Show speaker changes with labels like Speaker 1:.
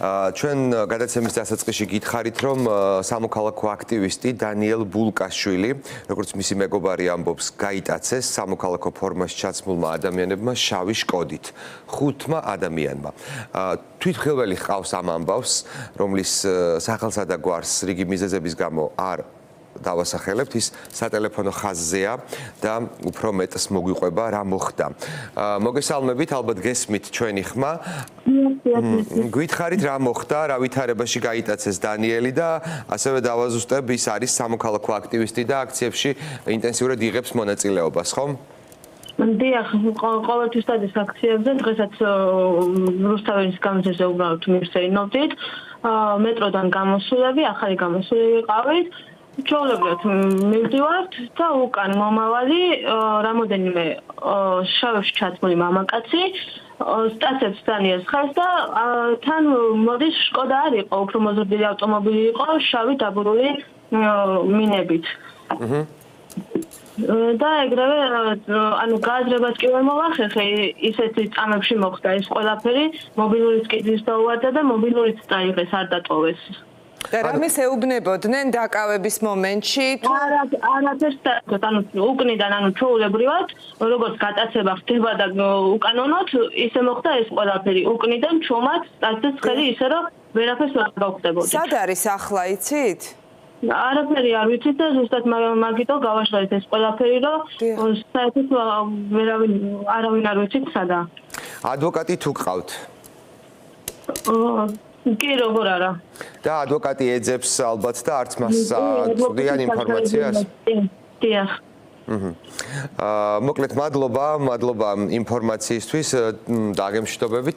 Speaker 1: ჩვენ გადაცემის დასაწყისში გითხარით, რომ სამოქალაქო აქტივისტი დანიელ ბულკაშვილი, როგორც მისი მეგობარი ამბობს, გაიტაცეს სამოქალაქო ფორმაში ჩაცმულმა ადამიანებმა შავი შკოდით, 5 ადამიანმა. თვითმხილველი ჰყავს ამ ამბავს, რომლის სახელსა და გვარს რიგი მიზეზების გამო არ დავასახელებთ, ის სატელეფონო ხაზზეა და უფრო მეტს მოგვიყვება რა მოხდა. მოგესალმებით, ალბათ გესმით ჩვენი ხმა. გითხარით რა მოხდა, რა ვითარებაში გაიტაცეს დანიელი და ასევე დავაზუსტებ, ის არის სამოქალაქო აქტივისტი და აქციებში ინტენსიურად იღებს მონაწილეობას, ხომ?
Speaker 2: დიახ, ყოველთვის დადის აქციებზე, დღესაც რუსთაველის გამზირზე უბრალოდ მივსეინოვდით, მეტროდან გამოსულები, ახალი გამოსულები ყავით. ჩვეულებრივად მივდივართ და უკან მომავალი რამოდენიმე შავებში ჩაცმული მამაკაცი სტაცებს დანიელს ხავს და თან მოდის შკოდა არ იყო, უფრო მოზრდილი ავტომობილი იყო, შავი დაბურული მინებით. და ეგრევე ანუ გააზრებას კი ვერ მოვახერხე, ისეთი წამებში მოხდა ეს ყველაფერი, მობილურიც კიდრის დაუვარდა და მობილურიც დაიღეს, არ დატოვეს.
Speaker 3: და რამეს ეუბნებოდნენ დაკავების მომენტში?
Speaker 2: არაფერს დაწყოთ, ანუ უკნიდან, ანუ ჩვეულებრივად, როგორც გატაცება ხდება და უკანონოდ, ისე მოხდა ეს ყველაფერი. უკნიდან ჩუმად სტაცებს ხელი ისე, რომ ვერაფერს ვერ გავხდებოდით.
Speaker 3: სად არის ახლა, იცით?
Speaker 2: არაფერი არ ვიცით და ზუსტად მაგითო გავაშალეთ ეს ყველაფერი, რომ საერთოდ არავინ არ ვიცით სადაა.
Speaker 1: ადვოკატი თუ გყავთ?
Speaker 2: კი, როგორ არა.
Speaker 1: და ადვოკატი ეძებს ალბათ და არც მას წვდიან ინფორმაციას?
Speaker 2: დიახ.
Speaker 1: მოკლედ, მადლობა ინფორმაციისთვის, დაგემშვიდობებით.